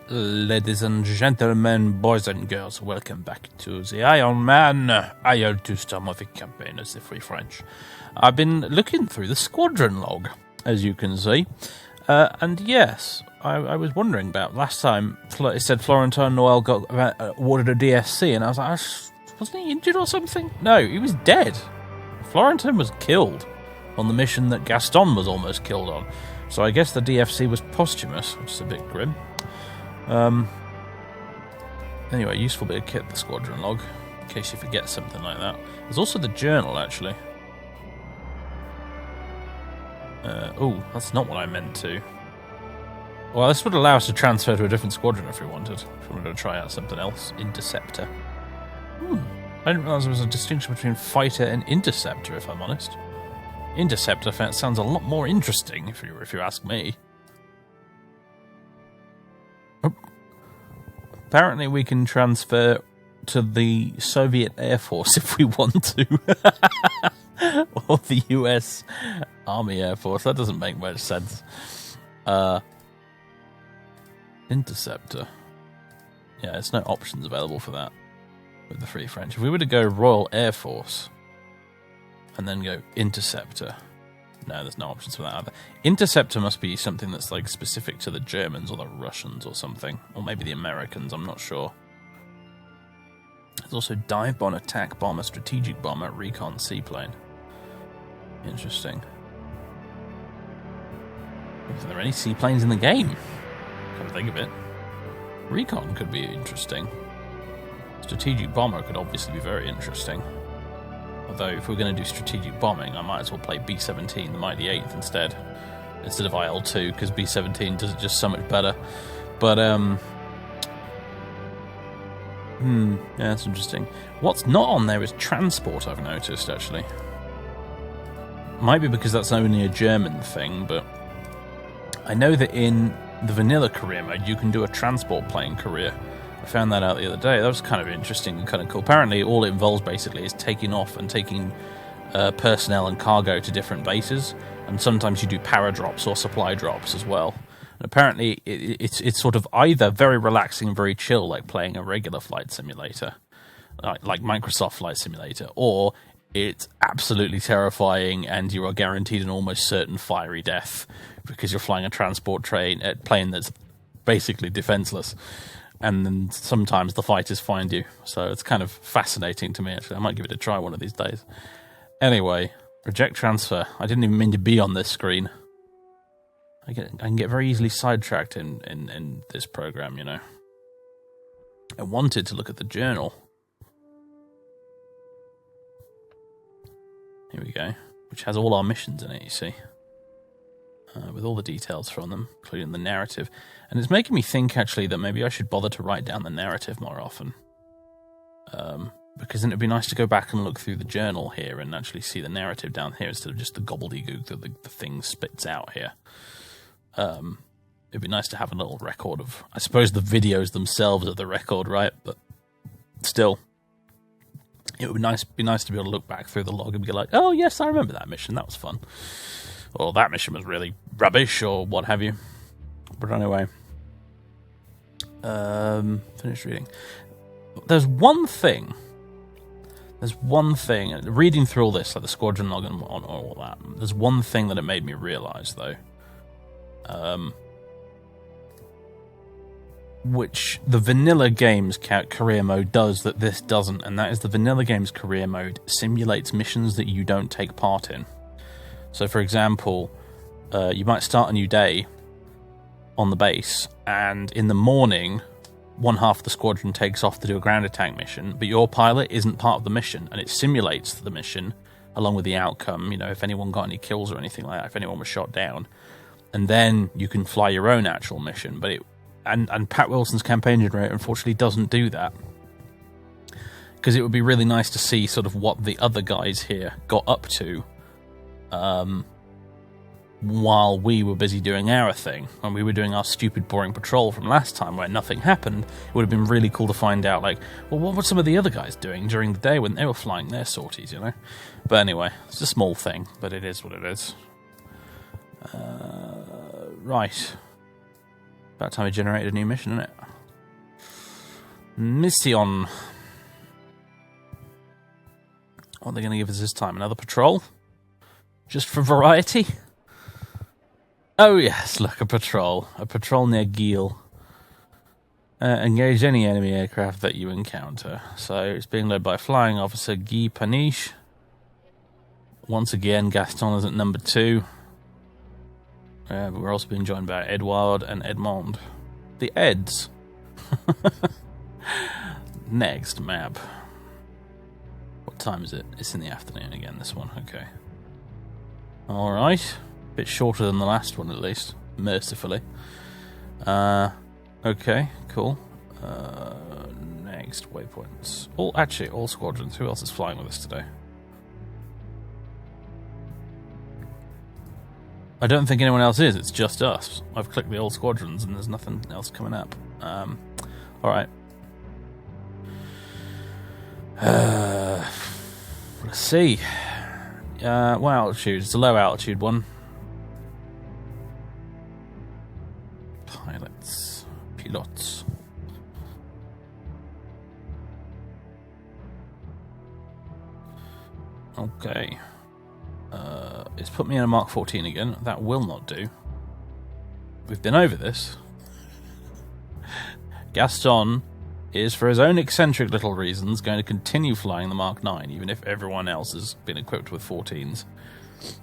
Ladies and gentlemen, boys and girls, welcome back to the Ironman IL-2 Stormovik campaign as the Free French. I've been looking through the squadron log, as you can see, and yes, I was wondering about last time. It said Florentin Noel got awarded a DSC, and I was like, wasn't he injured or something? No, he was dead. Florentin was killed on the mission that Gaston was almost killed on, so I guess the DFC was posthumous, which is a bit grim. Anyway, useful bit of kit, the squadron log, in case you forget something like that. There's also the journal, actually. Oh, that's not what I meant to. Well, this would allow us to transfer to a different squadron if we wanted. If we wanted to try out something else. Interceptor. I didn't realise there was a distinction between fighter and interceptor, if I'm honest. Interceptor sounds a lot more interesting, if you ask me. Apparently we can transfer to the Soviet Air Force if we want to. Or the US Army Air Force. That doesn't make much sense. Interceptor. Yeah, there's no options available for that with the Free French. If we were to go Royal Air Force and then go Interceptor... No, there's no options for that either. Interceptor must be something that's like specific to the Germans or the Russians or something. Or maybe the Americans, I'm not sure. There's also Dive Bomb, Attack Bomber, Strategic Bomber, Recon Seaplane. Interesting. Are there any seaplanes in the game? Come to think of it. Recon could be interesting. Strategic Bomber could obviously be very interesting. Although, if we're going to do strategic bombing, I might as well play B-17, the Mighty 8th, instead of IL-2, because B-17 does it just so much better. But, yeah, that's interesting. What's not on there is transport, I've noticed, actually. Might be because that's only a German thing, but I know that in the vanilla career mode, you can do a transport plane career. I found that out the other day. That was kind of interesting and kind of cool. Apparently, all it involves basically is taking off and taking personnel and cargo to different bases, and sometimes you do paradrops or supply drops as well. And apparently, it's sort of either very relaxing and very chill, like playing a regular flight simulator, like Microsoft Flight Simulator, or it's absolutely terrifying and you are guaranteed an almost certain fiery death because you're flying a transport plane that's basically defenseless. And then sometimes the fighters find you. So it's kind of fascinating to me, actually. I might give it a try one of these days. Anyway, reject transfer. I didn't even mean to be on this screen. I can get very easily sidetracked in this program, you know. I wanted to look at the journal. Here we go. Which has all our missions in it, you see. With all the details from them, including the narrative. And it's making me think, actually, that maybe I should bother to write down the narrative more often. Because then it'd be nice to go back and look through the journal here and actually see the narrative down here instead of just the gobbledygook that the thing spits out here. It'd be nice to have a little record of... I suppose the videos themselves are the record, right? But still, it would be nice to be able to look back through the log and be like, oh, yes, I remember that mission. That was fun. Or that mission was really rubbish, or what have you. But anyway. Finish reading. There's one thing, reading through all this, like the squadron log and all that, there's one thing that it made me realise, though. Which the vanilla games career mode does that this doesn't, and that is the vanilla games career mode simulates missions that you don't take part in. So, for example, you might start a new day on the base, and in the morning, one half of the squadron takes off to do a ground attack mission, but your pilot isn't part of the mission, and it simulates the mission along with the outcome, you know, if anyone got any kills or anything like that, if anyone was shot down. And then you can fly your own actual mission. But and Pat Wilson's campaign generator unfortunately doesn't do that. Because it would be really nice to see sort of what the other guys here got up to while we were busy doing our thing, when we were doing our stupid boring patrol from last time where nothing happened. It would have been really cool to find out, like, well, what were some of the other guys doing during the day when they were flying their sorties, you know? But anyway, it's a small thing, but it is what it is. Right. About time we generated a new mission, isn't it? Mission. What are they going to give us this time? Another patrol? Just for variety? Oh yes, look, a patrol. A patrol near Geel. Engage any enemy aircraft that you encounter. So it's being led by Flying Officer Guy Paniche. Once again, Gaston is at number 2. But we're also being joined by Edouard and Edmond. The Eds. Next map. What time is it? It's in the afternoon again, this one. Okay. Alright. Bit shorter than the last one, at least. Mercifully. Okay, cool. Next waypoints. All squadrons. Who else is flying with us today? I don't think anyone else is. It's just us. I've clicked the all squadrons and there's nothing else coming up. Alright. Let's see. What altitude? It's a low altitude one. Pilots. Okay. It's put me in a Mark 14 again. That will not do. We've been over this. Gaston is, for his own eccentric little reasons, going to continue flying the Mark 9, even if everyone else has been equipped with 14s.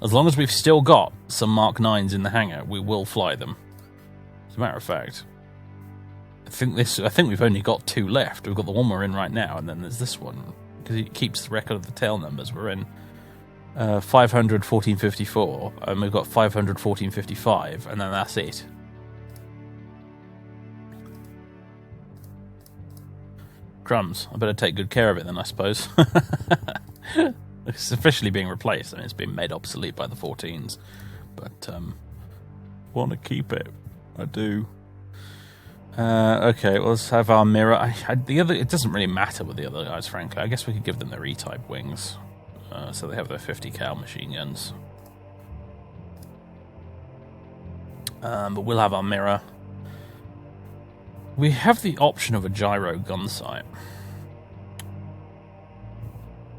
As long as we've still got some Mark 9s in the hangar, we will fly them. As a matter of fact, I think we've only got 2 left. We've got the one we're in right now, and then there's this one, because it keeps the record of the tail numbers. We're in 500 1454, and we've got 500 1455, and then that's it. Crumbs. I better take good care of it then, I suppose. It's officially being replaced. I mean, it's been made obsolete by the 14s, but want to keep it. I do. Okay, well, let's have our mirror. It doesn't really matter with the other guys, frankly. I guess we could give them their E-type wings, so they have their 50 cal machine guns. But we'll have our mirror. We have the option of a gyro gun sight.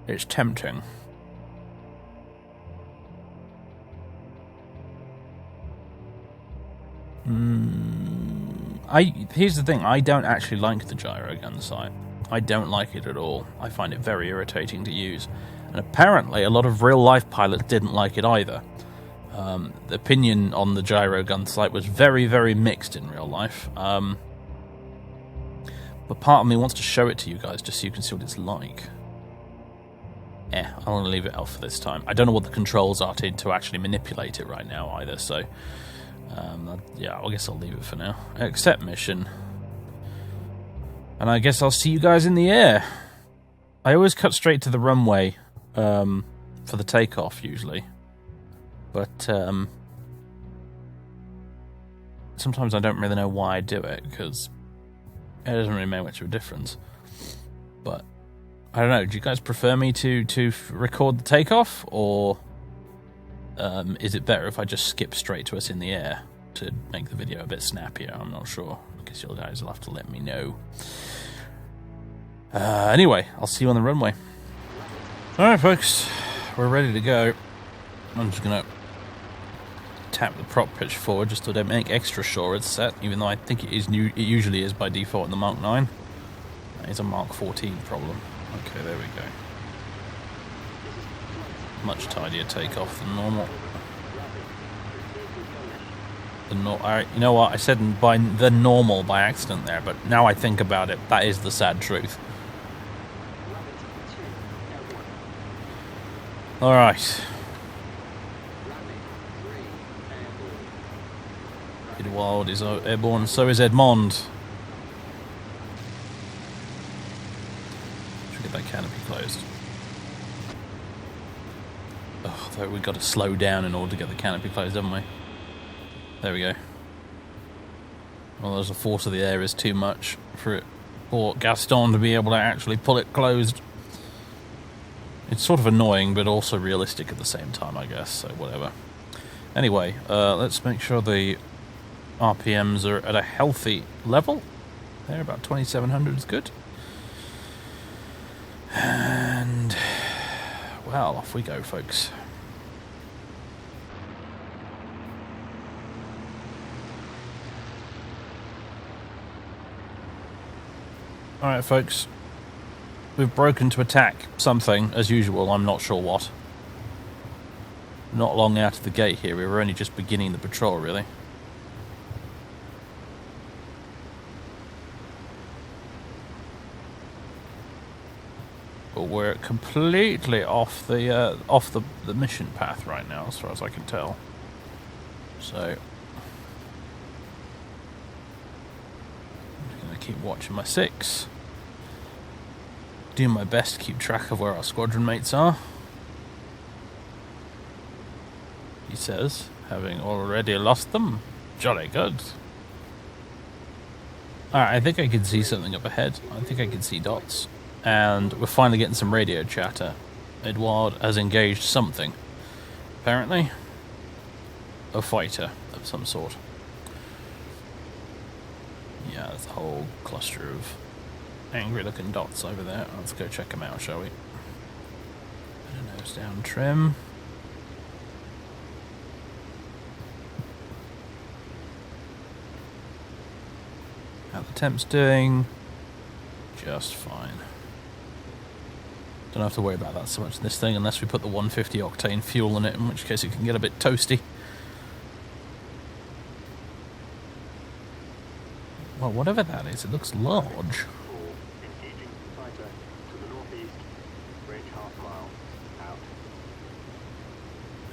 It's tempting. Here's the thing, I don't actually like the gyro gun sight. I don't like it at all. I find it very irritating to use. And apparently a lot of real-life pilots didn't like it either. The opinion on the gyro gun sight was very, very mixed in real life. But part of me wants to show it to you guys just so you can see what it's like. I want to leave it out for this time. I don't know what the controls are to actually manipulate it right now either, so... yeah, I guess I'll leave it for now. Accept mission. And I guess I'll see you guys in the air. I always cut straight to the runway for the takeoff, usually. But sometimes I don't really know why I do it, because it doesn't really make much of a difference. But, I don't know, do you guys prefer me to record the takeoff, or... is it better if I just skip straight to us in the air to make the video a bit snappier? I'm not sure. I guess you guys will have to let me know. Anyway, I'll see you on the runway. Alright folks, we're ready to go. I'm just going to tap the prop pitch forward just so I don't make extra sure it's set, even though I think it usually is by default in the Mark 9. That is a Mark 14 problem. Okay, there we go. Much tidier takeoff than normal. You know what? I said by the normal by accident there, but now I think about it, that is the sad truth. Alright. Edouard is airborne, so is Edmond. Should get that canopy closed. Oh, though we've got to slow down in order to get the canopy closed, haven't we? There we go. Well, there's the force of the air is too much for Gaston to be able to actually pull it closed. It's sort of annoying, but also realistic at the same time, I guess, so whatever. Anyway, let's make sure the RPMs are at a healthy level. They're about 2700 is good. And, well, off we go, folks. Alright, folks. We've broken to attack something, as usual. I'm not sure what. Not long out of the gate here. We were only just beginning the patrol, really. But we're completely off the mission path right now, as far as I can tell. So I'm just gonna keep watching my 6. Doing my best to keep track of where our squadron mates are. He says, having already lost them. Jolly good. Alright, I think I can see something up ahead. I think I can see dots. And we're finally getting some radio chatter. Edward has engaged something. Apparently, a fighter of some sort. Yeah, there's a whole cluster of angry looking dots over there. Let's go check them out, shall we? Put a nose down trim. How the temp's doing? Just fine. Don't have to worry about that so much in this thing unless we put the 150 octane fuel in it, in which case it can get a bit toasty. Well, whatever that is, it looks large.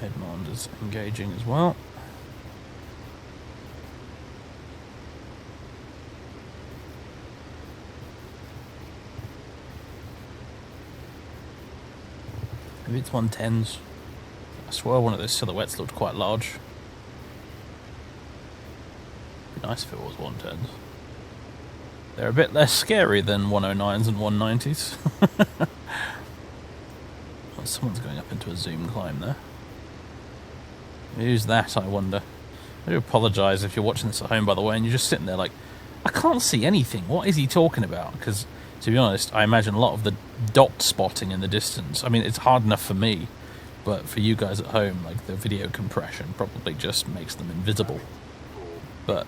Edmond is engaging as well. Maybe it's 110s. I swear one of those silhouettes looked quite large. Be nice if it was 110s. They're a bit less scary than 109s and 190s. Oh, someone's going up into a zoom climb there. Who's that, I wonder? I do apologise if you're watching this at home, by the way, and you're just sitting there like, I can't see anything. What is he talking about? Because, to be honest, I imagine a lot of the dot spotting in the distance. I mean, it's hard enough for me, but for you guys at home, like, the video compression probably just makes them invisible. But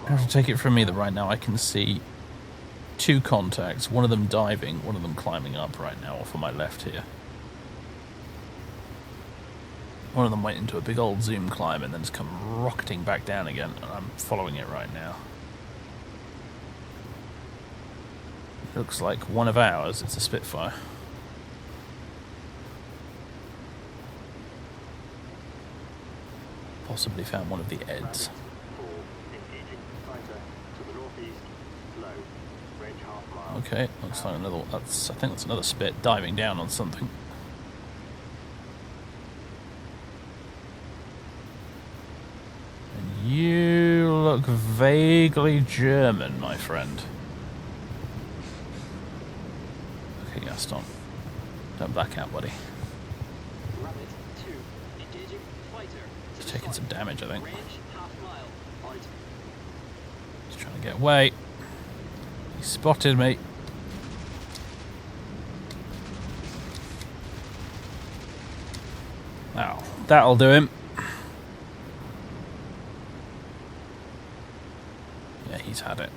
I have to take it from me that right now I can see 2 contacts, one of them diving, one of them climbing up right now off of my left here. One of them went into a big old zoom climb and then has come rocketing back down again, and I'm following it right now. It looks like one of ours, it's a Spitfire. Possibly found one of the Eds. Okay, looks like another. I think that's another Spit diving down on something. And you look vaguely German, my friend. Okay, Gaston, don't black out, buddy. He's taking some damage, I think. He's trying to get away. He spotted me. Now, that'll do him. Yeah, he's had it.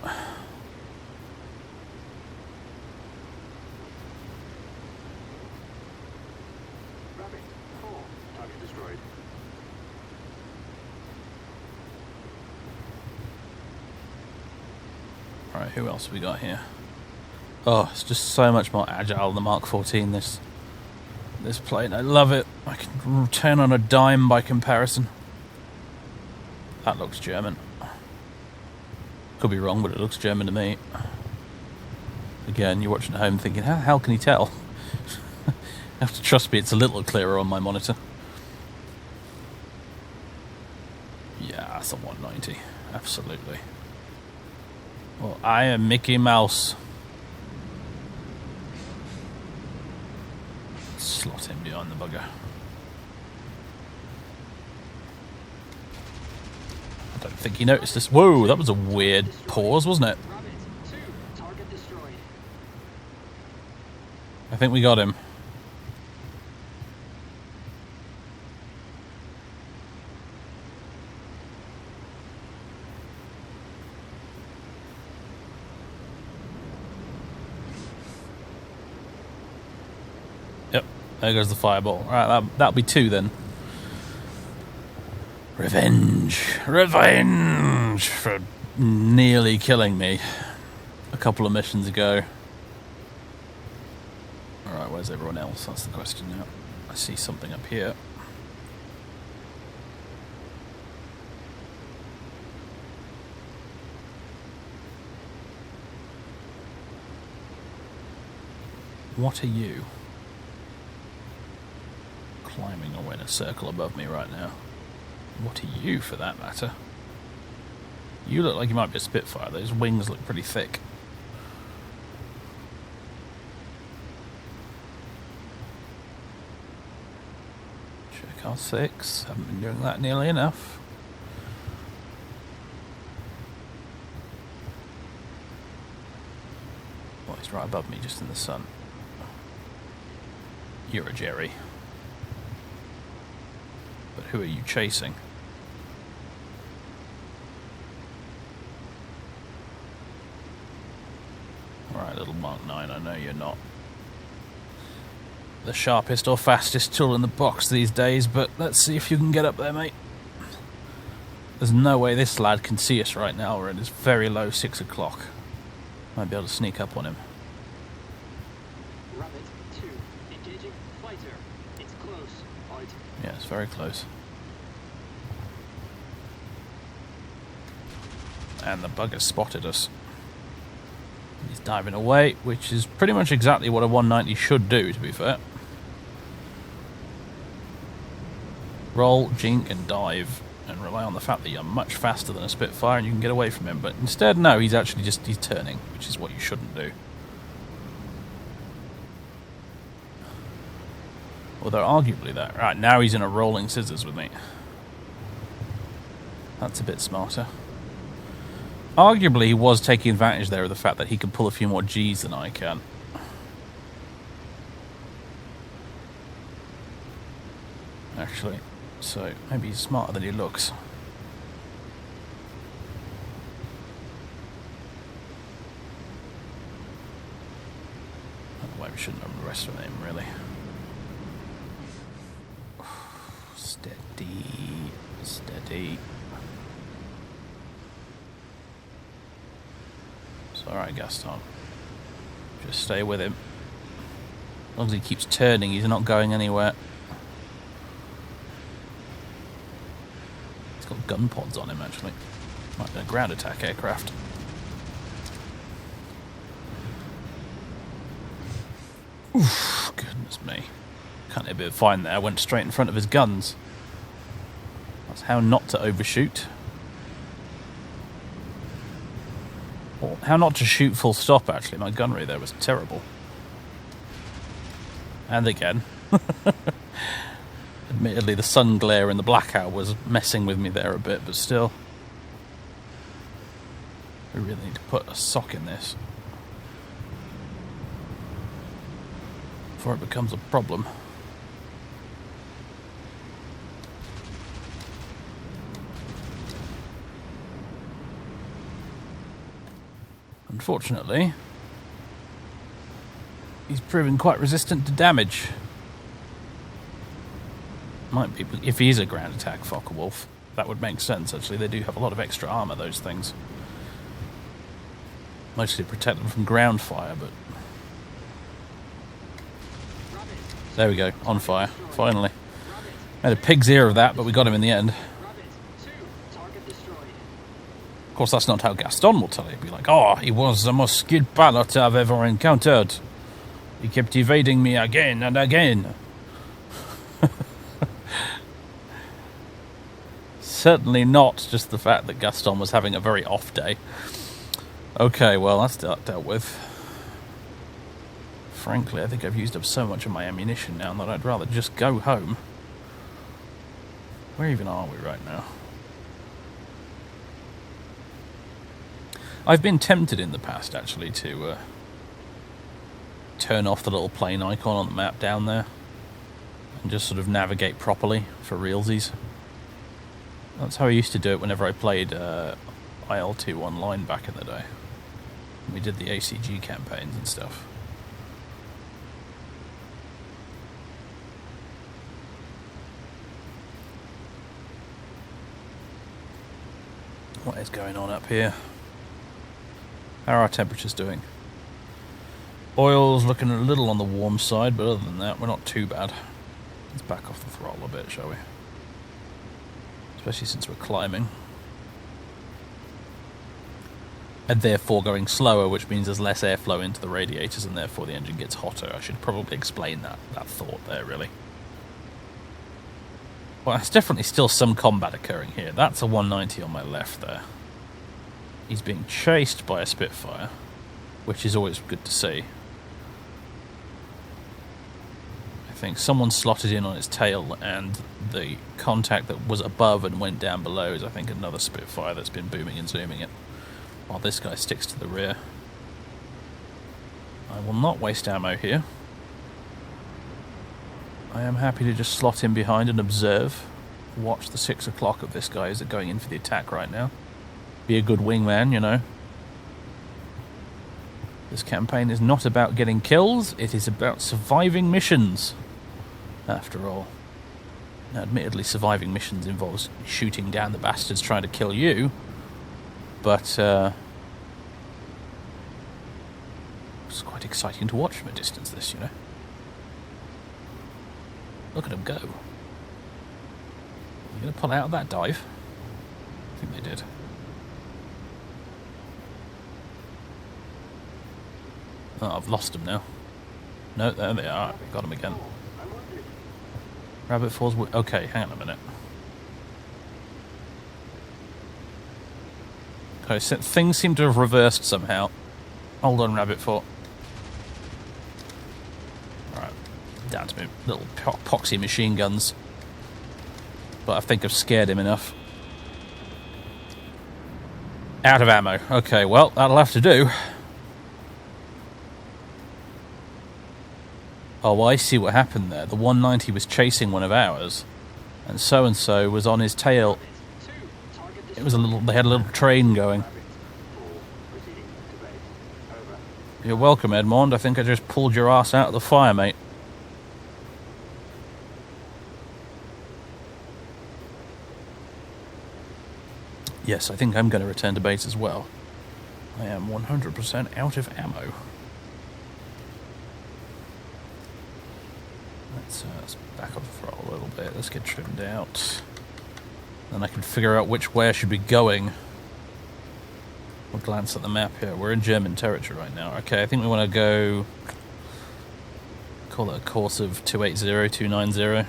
Alright, who else have we got here? Oh, it's just so much more agile than the Mark 14, this plane. I love it. I can turn on a dime by comparison. That looks German. Could be wrong, but it looks German to me. Again, you're watching at home thinking, how the hell can you tell? You have to trust me, it's a little clearer on my monitor. Yeah, that's a 190. Absolutely. Well, I am Mickey Mouse. Slot him behind the bugger. don't think he noticed this. Whoa, that was a weird pause, wasn't it? I think we got him. Yep, there goes the fireball. Alright, that'll be 2 then. Revenge! Revenge! For nearly killing me a couple of missions ago. Alright, where's everyone else? That's the question now. I see something up here. What are you? Climbing away in a circle above me right now. What are you, for that matter? You look like you might be a Spitfire. Those wings look pretty thick. Check R6. Haven't been doing that nearly enough. Oh, he's right above me, just in the sun. You're a Jerry. But who are you chasing? Alright, little Mark 9, I know you're not the sharpest or fastest tool in the box these days, but let's see if you can get up there, mate. There's no way this lad can see us right now. We're at this very low 6 o'clock. Might be able to sneak up on him. Rabbit 2, engaging fighter. It's close. Out. Yeah, it's very close. And the bugger spotted us. He's diving away, which is pretty much exactly what a 190 should do, to be fair. Roll, jink, and dive, and rely on the fact that you're much faster than a Spitfire and you can get away from him. But instead, no, he's actually just, he's turning, which is what you shouldn't do. Although, arguably that. Right, now he's in a rolling scissors with me. That's a bit smarter. Arguably, he was taking advantage there of the fact that he could pull a few more Gs than I can. Actually, so maybe he's smarter than he looks. Why we shouldn't have the rest of him, really. Steady, steady. It's alright, Gaston. Just stay with him. As long as he keeps turning, he's not going anywhere. He's got gun pods on him, actually. Might be a ground attack aircraft. Oof, goodness me. Can't hit a bit of fine there. Went straight in front of his guns. That's how not to overshoot. Or how not to shoot full stop, actually. My gunnery there was terrible. And again. Admittedly, the sun glare and the blackout was messing with me there a bit, but still. We really need to put a sock in this before it becomes a problem. Unfortunately, he's proven quite resistant to damage. Might be, if he is a ground attack Focke-Wulf, that would make sense, actually. They do have a lot of extra armour, those things. Mostly to protect them from ground fire, but... There we go, on fire, finally. Made a pig's ear of that, but we got him in the end. Of course, that's not how Gaston will tell you. He'll be like, oh, he was the most skilled pilot I've ever encountered. He kept evading me again and again. Certainly not just the fact that Gaston was having a very off day. Okay, well, that's dealt with. Frankly, I think I've used up so much of my ammunition now that I'd rather just go home. Where even are we right now? I've been tempted in the past, actually, to turn off the little plane icon on the map down there and just sort of navigate properly for realsies. That's how I used to do it whenever I played IL-2 online back in the day. We did the ACG campaigns and stuff. What is going on up here? How are our temperatures doing? Oil's looking a little on the warm side, but other than that, we're not too bad. Let's back off the throttle a bit, shall we? Especially since we're climbing. And therefore going slower, which means there's less airflow into the radiators and therefore the engine gets hotter. I should probably explain that thought there, really. Well, there's definitely still some combat occurring here. That's a 190 on my left there. He's being chased by a Spitfire, which is always good to see. I think someone slotted in on its tail, and the contact that was above and went down below is, I think, another Spitfire that's been booming and zooming it, while this guy sticks to the rear. I will not waste ammo here. I am happy to just slot in behind and observe. Watch the 6 o'clock of this guy as they're going in for the attack right now. Be a good wingman, you know. This campaign is not about getting kills, it is about surviving missions, after all. Now, admittedly, surviving missions involves shooting down the bastards trying to kill you, but it's quite exciting to watch from a distance, this, you know. Look at them go. Are you going to pull out of that dive? I think they did. Oh, I've lost them now. No, there they are. Got them again. Rabbit Falls. Okay, hang on a minute. Okay, so things seem to have reversed somehow. Hold on, Rabbit Fort. Alright, down to me little poxy machine guns. But I think I've scared him enough. Out of ammo. Okay, well, that'll have to do. Oh, I see what happened there. The 190 was chasing one of ours, and so was on his tail. It was a little. They had a little train going. You're welcome, Edmond. I think I just pulled your ass out of the fire, mate. Yes, I think I'm going to return to base as well. I am 100% out of ammo. Let's back up the throttle a little bit. Let's get trimmed out. Then I can figure out which way I should be going. We'll glance at the map here. We're in German territory right now. Okay, I think we want to go... Call it a course of 280, 290.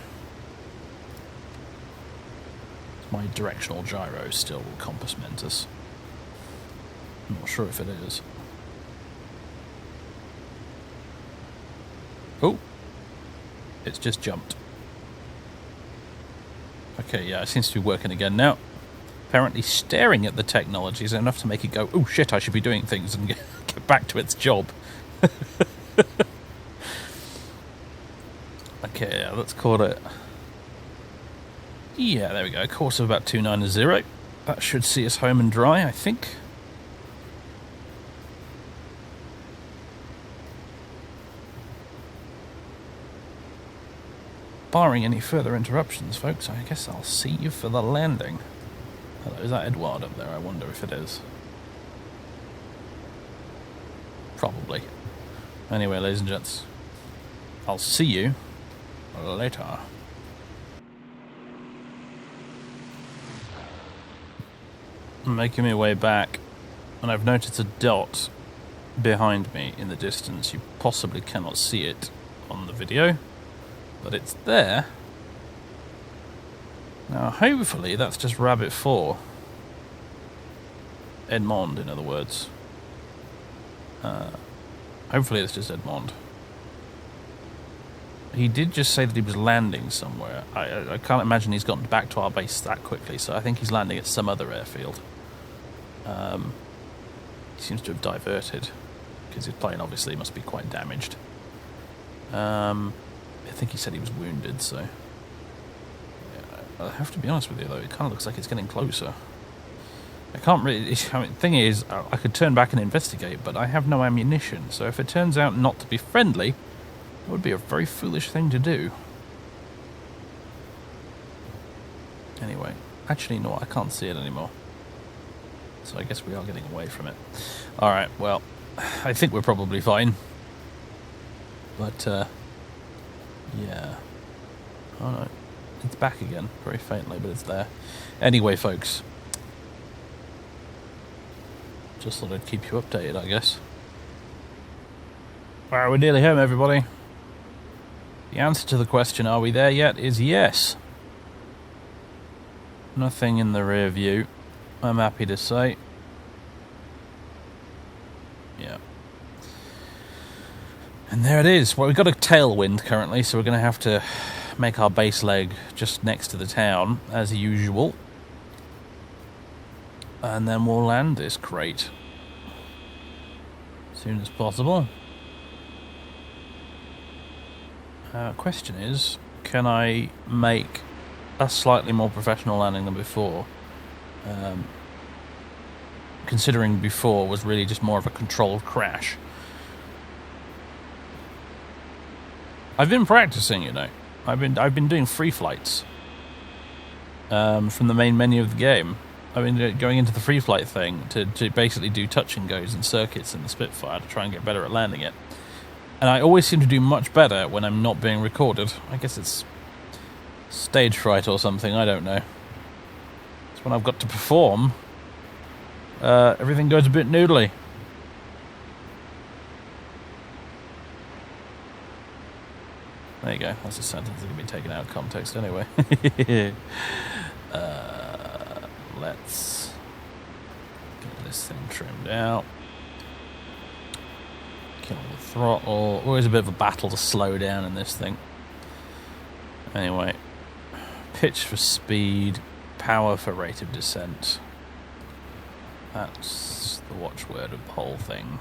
My directional gyro still will compass Mentis. I'm not sure if it is. Oh! It's just jumped. Okay, yeah, it seems to be working again now. Apparently staring at the technology is enough to make it go, oh shit, I should be doing things, and get back to its job. Okay, yeah, let's call it... Yeah, there we go, a course of about 290. That should see us home and dry, I think. Barring any further interruptions, folks, I guess I'll see you for the landing. Hello, is that Edward up there? I wonder if it is. Probably. Anyway, ladies and gents, I'll see you later. I'm making my way back, and I've noticed a dot behind me in the distance. You possibly cannot see it on the video, but it's there. Now, hopefully that's just Rabbit 4. Edmond, in other words. Hopefully it's just Edmond. He did just say that he was landing somewhere. I can't imagine he's gotten back to our base that quickly, so I think he's landing at some other airfield. He seems to have diverted, because his plane obviously must be quite damaged. I think he said he was wounded, so... Yeah, I have to be honest with you, though, it kind of looks like it's getting closer. I can't really... I mean, the thing is, I could turn back and investigate, but I have no ammunition, so if it turns out not to be friendly, it would be a very foolish thing to do. Anyway, actually, no, I can't see it anymore. So I guess we are getting away from it. Alright, well, I think we're probably fine. But, yeah. Oh no, it's back again, very faintly, but it's there. Anyway, folks. Just thought I'd keep you updated, I guess. Alright, we're nearly home, everybody. The answer to the question, are we there yet, is yes. Nothing in the rear view, I'm happy to say. Yeah. And there it is. Well, we've got a tailwind currently, so we're going to have to make our base leg just next to the town, as usual. And then we'll land this crate as soon as possible. Question is, can I make a slightly more professional landing than before? Considering before was really just more of a controlled crash. I've been practicing, you know. I've been doing free flights from the main menu of the game. I've been going into the free flight thing to basically do touch and goes and circuits in the Spitfire to try and get better at landing it. And I always seem to do much better when I'm not being recorded. I guess it's stage fright or something, I don't know. It's when I've got to perform, everything goes a bit noodly. There you go, that's a sentence that can be taken out of context anyway. Let's get this thing trimmed out. Kill the throttle. Always a bit of a battle to slow down in this thing. Anyway, pitch for speed, power for rate of descent. That's the watchword of the whole thing.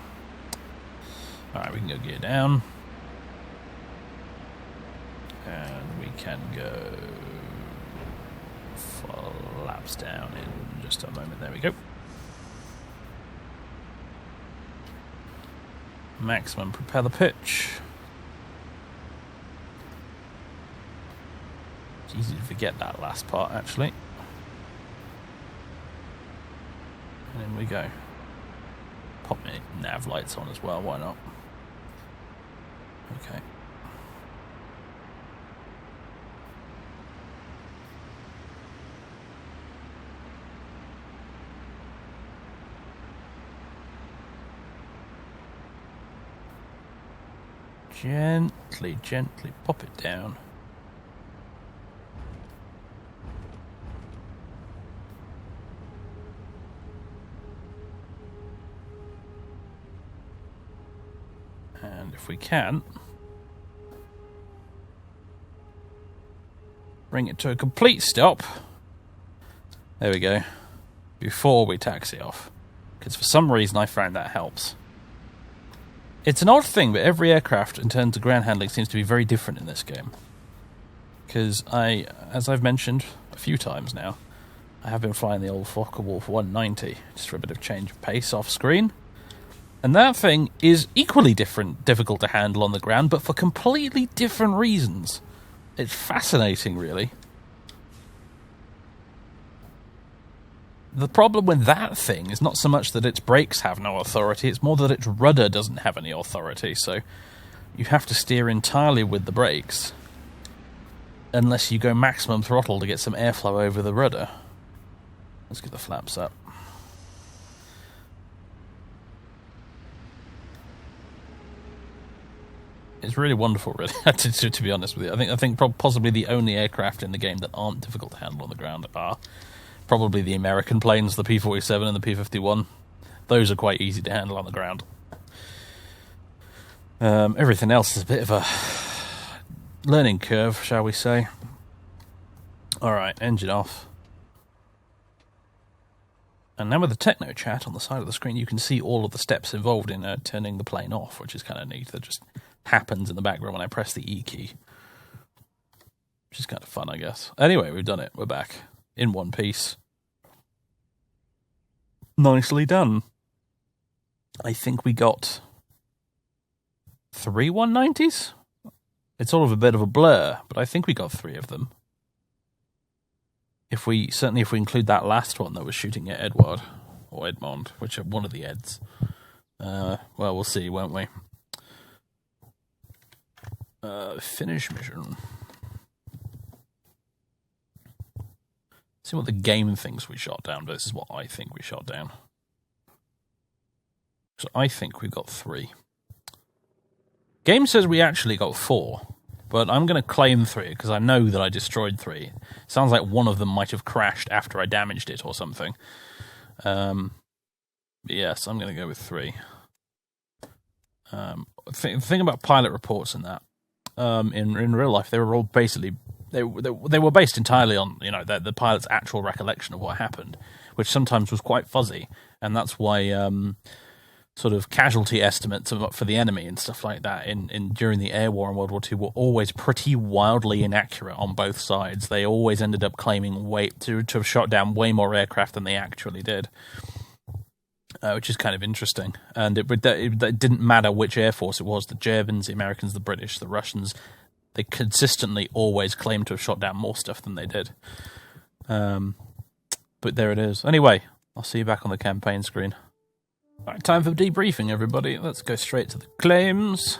Alright, we can go gear down. And we can go flaps down in just a moment. There we go. Maximum propeller pitch. It's easy to forget that last part, actually. And in we go. Pop my nav lights on as well, why not? Okay. Gently, gently pop it down. And if we can, bring it to a complete stop. There we go. Before we taxi off. Because for some reason I found that helps. It's an odd thing, but every aircraft in terms of ground handling seems to be very different in this game. Because as I've mentioned a few times now, I have been flying the old Focke-Wulf 190, just for a bit of change of pace off screen. And that thing is equally difficult to handle on the ground, but for completely different reasons. It's fascinating, really. The problem with that thing is not so much that its brakes have no authority, it's more that its rudder doesn't have any authority, so you have to steer entirely with the brakes, unless you go maximum throttle to get some airflow over the rudder. Let's get the flaps up. It's really wonderful, really, to be honest with you. I think possibly the only aircraft in the game that aren't difficult to handle on the ground are probably the American planes, the P-47 and the P-51. Those are quite easy to handle on the ground. Everything else is a bit of a learning curve, shall we say. Alright, engine off. And now with the techno chat on the side of the screen, you can see all of the steps involved in turning the plane off, which is kind of neat. That just happens in the background when I press the E key. Which is kind of fun, I guess. Anyway, we've done it. We're back in one piece. Nicely done. I think we got 3 190s? It's all of a bit of a blur, but I think we got 3 of them. If we include that last one that was shooting at Edward or Edmond, which are one of the Eds. Well, we'll see, won't we? Finish mission. See what the game thinks we shot down versus what I think we shot down. So I think we got 3. Game says we actually got 4. But I'm going to claim 3, because I know that I destroyed 3. Sounds like one of them might have crashed after I damaged it or something. Yes, I'm going to go with 3. Thing about pilot reports and that, in real life, they were all basically... They were based entirely on, the pilot's actual recollection of what happened, which sometimes was quite fuzzy. And that's why... sort of casualty estimates for the enemy and stuff like that during the air war in World War II were always pretty wildly inaccurate on both sides. They always ended up claiming to have shot down way more aircraft than they actually did, which is kind of interesting. And it didn't matter which air force it was, the Germans, the Americans, the British, the Russians, they consistently always claimed to have shot down more stuff than they did. But there it is. Anyway, I'll see you back on the campaign screen. All right, time for debriefing, everybody. Let's go straight to the claims.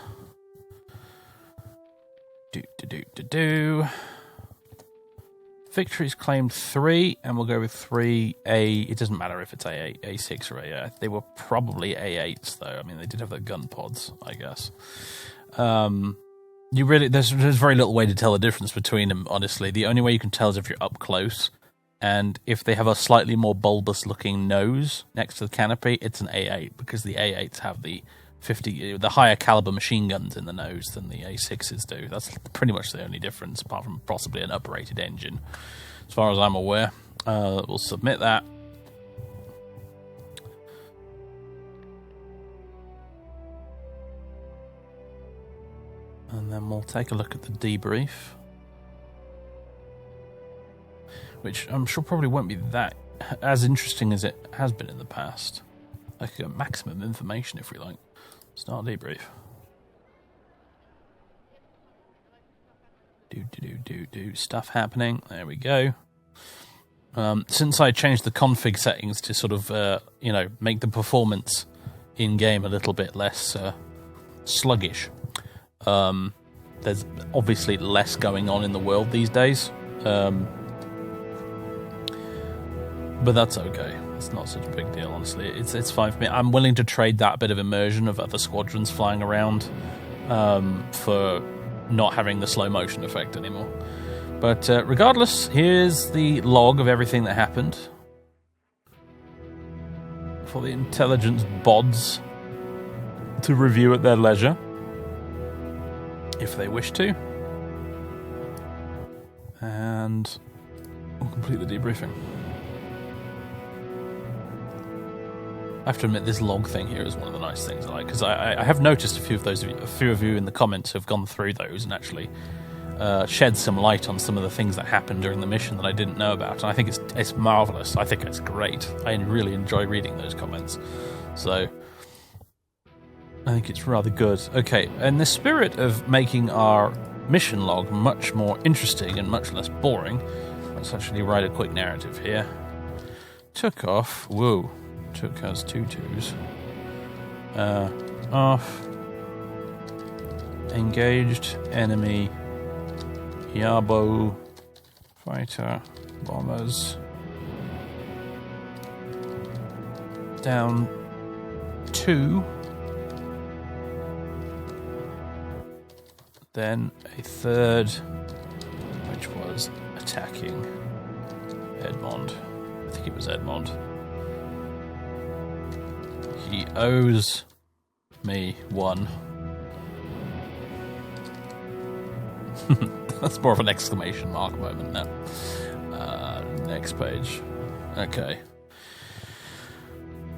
Victories claimed 3, and we'll go with 3 A. It doesn't matter if it's A8, A6, or A8. They were probably A8s, though. I mean, they did have their gun pods, I guess. There's very little way to tell the difference between them, honestly. The only way you can tell is if you're up close. And if they have a slightly more bulbous-looking nose next to the canopy, it's an A8, because the A8s have the higher caliber machine guns in the nose than the A6s do. That's pretty much the only difference, apart from possibly an uprated engine, as far as I'm aware. We'll submit that. And then we'll take a look at the debrief, which I'm sure probably won't be that as interesting as it has been in the past. I could get maximum information if we like. Start debrief. Stuff happening. There we go. Since I changed the config settings to sort of, make the performance in-game a little bit less sluggish, there's obviously less going on in the world these days. But that's okay. It's not such a big deal, honestly. It's fine for me. I'm willing to trade that bit of immersion of other squadrons flying around for not having the slow motion effect anymore. But regardless, here's the log of everything that happened for the intelligence bods to review at their leisure, if they wish to. And we'll complete the debriefing. I have to admit, this log thing here is one of the nice things I like, because I have noticed a few of you in the comments have gone through those and actually shed some light on some of the things that happened during the mission that I didn't know about, and I think it's marvellous. I think it's great. I really enjoy reading those comments. So I think it's rather good. Okay, in the spirit of making our mission log much more interesting and much less boring, let's actually write a quick narrative here. Took off. Whoa. Took has 2 2s. Off. Engaged enemy. Yabo. Fighter. Bombers. Down 2. Then a third, which was attacking Edmond. I think it was Edmond. He owes me 1. That's more of an exclamation mark moment now. Next page. Okay.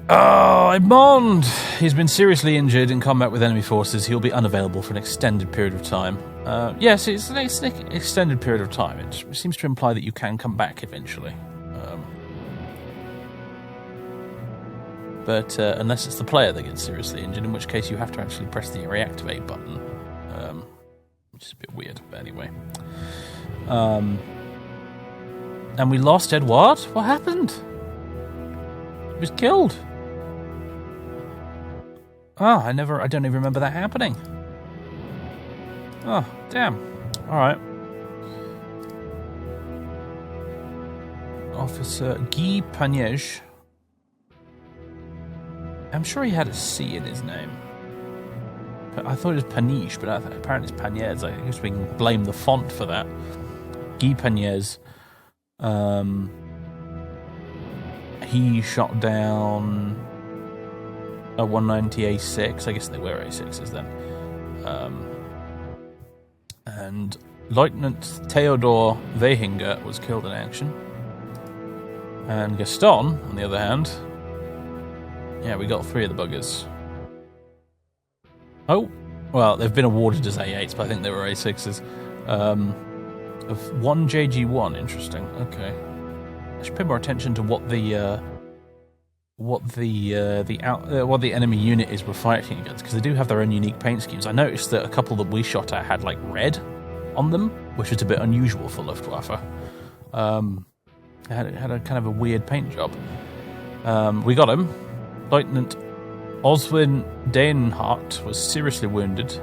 Oh, Edmond! He's been seriously injured in combat with enemy forces. He'll be unavailable for an extended period of time. Yes, it's an extended period of time. It seems to imply that you can come back eventually. But unless it's the player that gets seriously injured, in which case you have to actually press the reactivate button. Which is a bit weird, but anyway. And we lost Edward? What happened? He was killed. Oh, I don't even remember that happening. Oh, damn. Alright. Officer Guy Pagnège. I'm sure he had a C in his name. I thought it was Paniche, but apparently it's Pagnèse. I guess we can blame the font for that. Guy Pagnèse. He shot down a 190 A6. I guess they were A6s then. And Lieutenant Theodor Wehinger was killed in action. And Gaston, on the other hand, yeah, we got 3 of the buggers. Oh, well, they've been awarded as A8s, but I think they were A6s. Of 1 JG1, interesting. Okay, I should pay more attention to what the enemy unit is we're fighting against, because they do have their own unique paint schemes. I noticed that a couple that we shot at had like red on them, which is a bit unusual for Luftwaffe. It had a kind of a weird paint job. We got him. Lieutenant Oswin Denhart was seriously wounded.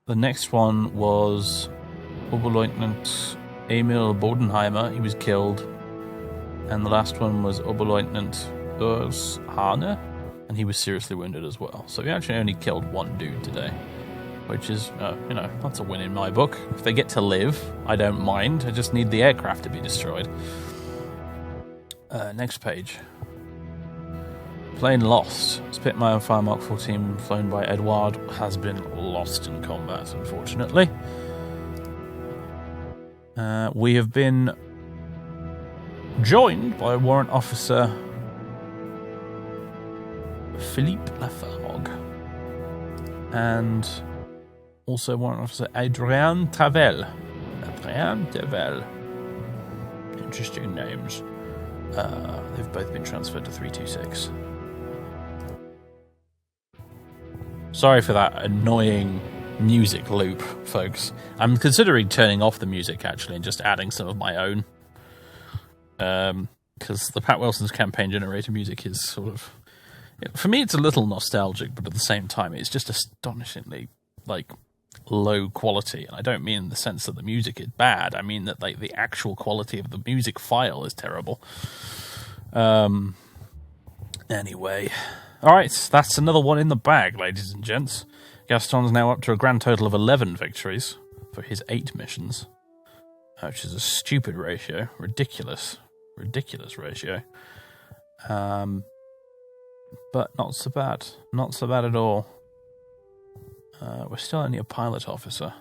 The next one was Oberleutnant Emil Bodenheimer. He was killed. And the last one was Oberleutnant Urs Hane, and he was seriously wounded as well. So we actually only killed 1 dude today, which is, that's a win in my book. If they get to live, I don't mind. I just need the aircraft to be destroyed. Next page. Plane lost. Spitfire Fire Mark 14 flown by Edouard has been lost in combat, unfortunately. We have been joined by Warrant Officer Philippe Lafargue and also Warrant Officer Adrien Tavel. Interesting names. They've both been transferred to 326. Sorry for that annoying music loop, folks. I'm considering turning off the music, actually, and just adding some of my own. Because the Pat Wilson's campaign generator music is sort of... For me, it's a little nostalgic, but at the same time, it's just astonishingly, low quality. And I don't mean in the sense that the music is bad. I mean that, the actual quality of the music file is terrible. Anyway... Alright, that's another one in the bag, ladies and gents. Gaston's now up to a grand total of 11 victories for his 8 missions, which is a stupid ratio. Ridiculous ratio. But not so bad. Not so bad at all. We're still only a pilot officer.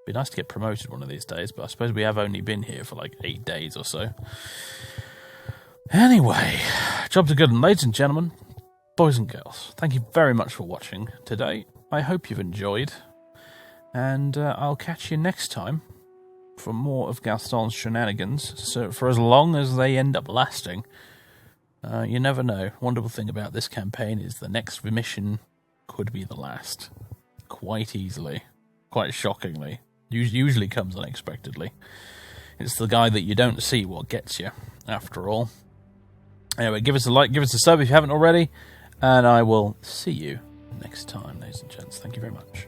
Be nice to get promoted one of these days, but I suppose we have only been here for 8 days or so. Anyway, jobs are good, and ladies and gentlemen, boys and girls, thank you very much for watching today. I hope you've enjoyed, and I'll catch you next time for more of Gaston's shenanigans, so for as long as they end up lasting. You never know. Wonderful thing about this campaign is the next mission could be the last. Quite easily. Quite shockingly. Usually comes unexpectedly. It's the guy that you don't see what gets you, after all. Anyway, give us a like, give us a sub if you haven't already, and I will see you next time, ladies and gents. Thank you very much.